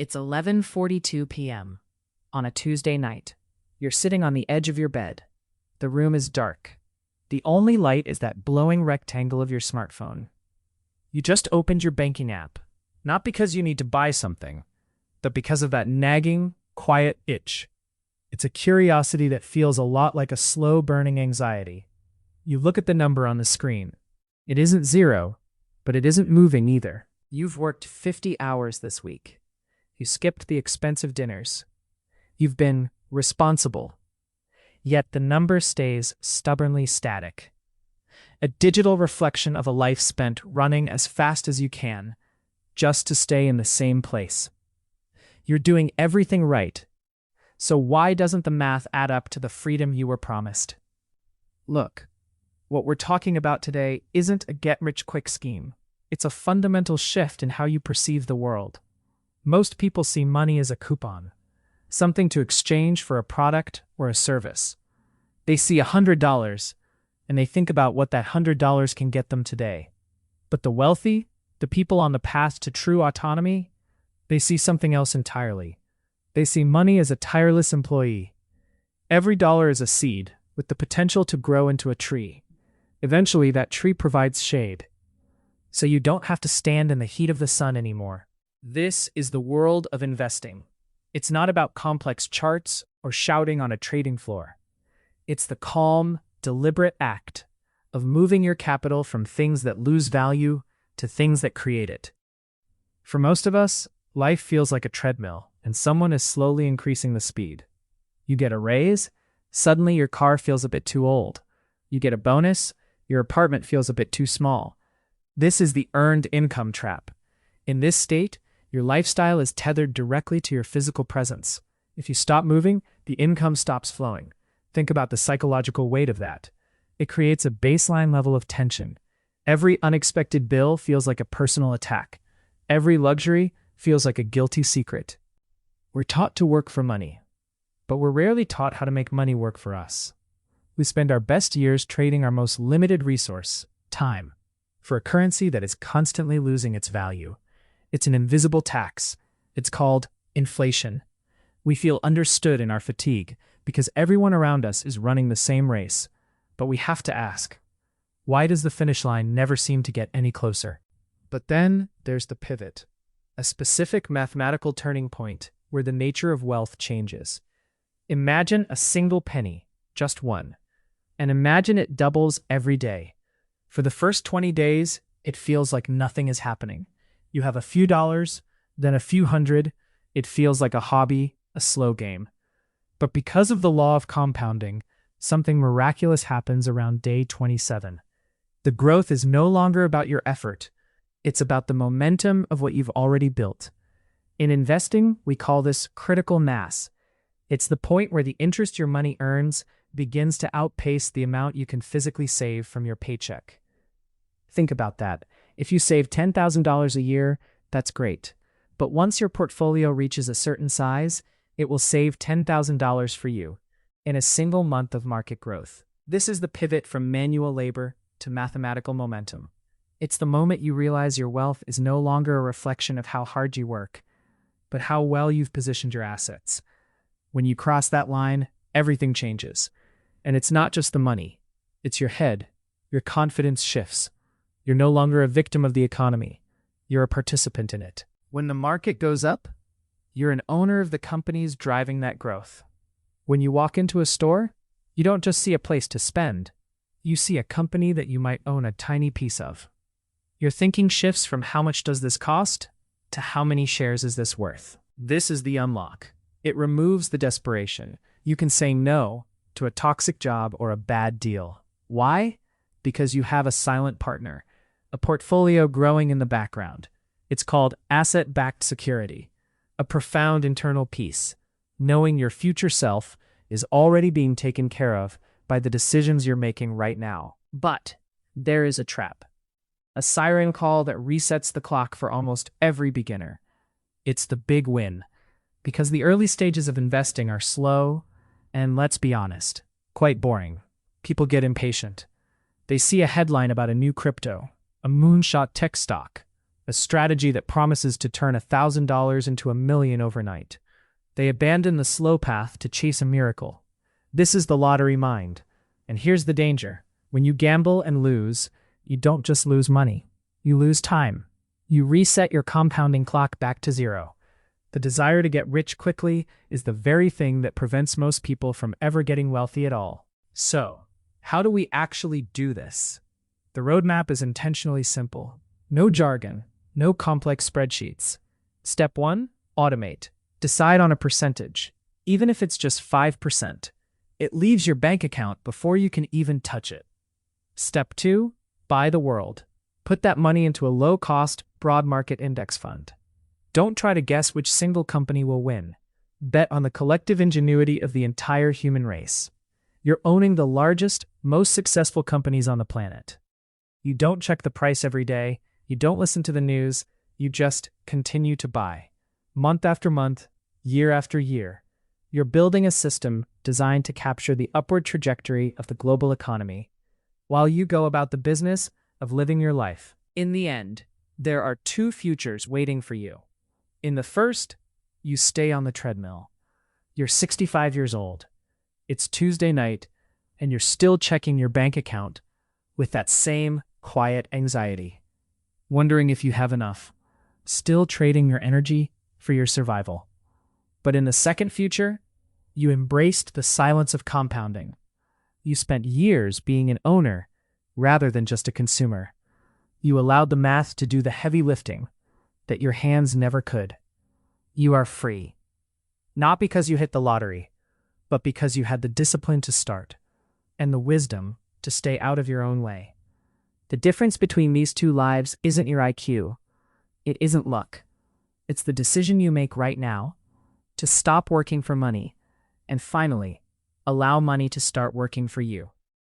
It's 11:42 p.m. on a Tuesday night. You're sitting on the edge of your bed. The room is dark. The only light is that glowing rectangle of your smartphone. You just opened your banking app, not because you need to buy something, but because of that nagging, quiet itch. It's a curiosity that feels a lot like a slow-burning anxiety. You look at the number on the screen. It isn't zero, but it isn't moving either. You've worked 50 hours this week. You skipped the expensive dinners. You've been responsible. Yet the number stays stubbornly static. A digital reflection of a life spent running as fast as you can, just to stay in the same place. You're doing everything right. So why doesn't the math add up to the freedom you were promised? Look, what we're talking about today isn't a get-rich-quick scheme. It's a fundamental shift in how you perceive the world. Most people see money as a coupon, something to exchange for a product or a service. They see $100, and they think about what that $100 can get them today. But the wealthy, the people on the path to true autonomy, they see something else entirely. They see money as a tireless employee. Every dollar is a seed, with the potential to grow into a tree. Eventually, that tree provides shade, so you don't have to stand in the heat of the sun anymore. This is the world of investing. It's not about complex charts or shouting on a trading floor. It's the calm, deliberate act of moving your capital from things that lose value to things that create it. For most of us, life feels like a treadmill, and someone is slowly increasing the speed. You get a raise, suddenly your car feels a bit too old. You get a bonus, your apartment feels a bit too small. This is the earned income trap. In this state, your lifestyle is tethered directly to your physical presence. If you stop moving, the income stops flowing. Think about the psychological weight of that. It creates a baseline level of tension. Every unexpected bill feels like a personal attack. Every luxury feels like a guilty secret. We're taught to work for money, but we're rarely taught how to make money work for us. We spend our best years trading our most limited resource, time, for a currency that is constantly losing its value. It's an invisible tax. It's called inflation. We feel understood in our fatigue because everyone around us is running the same race. But we have to ask, why does the finish line never seem to get any closer? But then there's the pivot, a specific mathematical turning point where the nature of wealth changes. Imagine a single penny, just one, and imagine it doubles every day. For the first 20 days, it feels like nothing is happening. You have a few dollars, then a few hundred. It feels like a hobby, a slow game. But because of the law of compounding, something miraculous happens around day 27. The growth is no longer about your effort. It's about the momentum of what you've already built. In investing, we call this critical mass. It's the point where the interest your money earns begins to outpace the amount you can physically save from your paycheck. Think about that. If you save $10,000 a year, that's great. But once your portfolio reaches a certain size, it will save $10,000 for you in a single month of market growth. This is the pivot from manual labor to mathematical momentum. It's the moment you realize your wealth is no longer a reflection of how hard you work, but how well you've positioned your assets. When you cross that line, everything changes. And it's not just the money. It's your head. Your confidence shifts. You're no longer a victim of the economy. You're a participant in it. When the market goes up, you're an owner of the companies driving that growth. When you walk into a store, you don't just see a place to spend. You see a company that you might own a tiny piece of. Your thinking shifts from how much does this cost to how many shares is this worth. This is the unlock. It removes the desperation. You can say no to a toxic job or a bad deal. Why? Because you have a silent partner, a portfolio growing in the background. It's called asset-backed security, a profound internal peace, knowing your future self is already being taken care of by the decisions you're making right now. But there is a trap, a siren call that resets the clock for almost every beginner. It's the big win, because the early stages of investing are slow and, let's be honest, quite boring. People get impatient. They see a headline about a new crypto, a moonshot tech stock, a strategy that promises to turn $1,000 into $1 million overnight. They abandon the slow path to chase a miracle. This is the lottery mind. And here's the danger. When you gamble and lose, you don't just lose money. You lose time. You reset your compounding clock back to zero. The desire to get rich quickly is the very thing that prevents most people from ever getting wealthy at all. So, how do we actually do this? The roadmap is intentionally simple. No jargon, no complex spreadsheets. Step 1, automate. Decide on a percentage, even if it's just 5%. It leaves your bank account before you can even touch it. Step 2, buy the world. Put that money into a low-cost, broad market index fund. Don't try to guess which single company will win. Bet on the collective ingenuity of the entire human race. You're owning the largest, most successful companies on the planet. You don't check the price every day. You don't listen to the news. You just continue to buy. Month after month, year after year. You're building a system designed to capture the upward trajectory of the global economy, while you go about the business of living your life. In the end, there are two futures waiting for you. In the first, you stay on the treadmill. You're 65 years old. It's Tuesday night, and you're still checking your bank account with that same quiet anxiety, wondering if you have enough, still trading your energy for your survival. But in the second future, you embraced the silence of compounding. You spent years being an owner rather than just a consumer. You allowed the math to do the heavy lifting that your hands never could. You are free. Not because you hit the lottery, but because you had the discipline to start and the wisdom to stay out of your own way. The difference between these two lives isn't your IQ. It isn't luck. It's the decision you make right now to stop working for money and finally allow money to start working for you.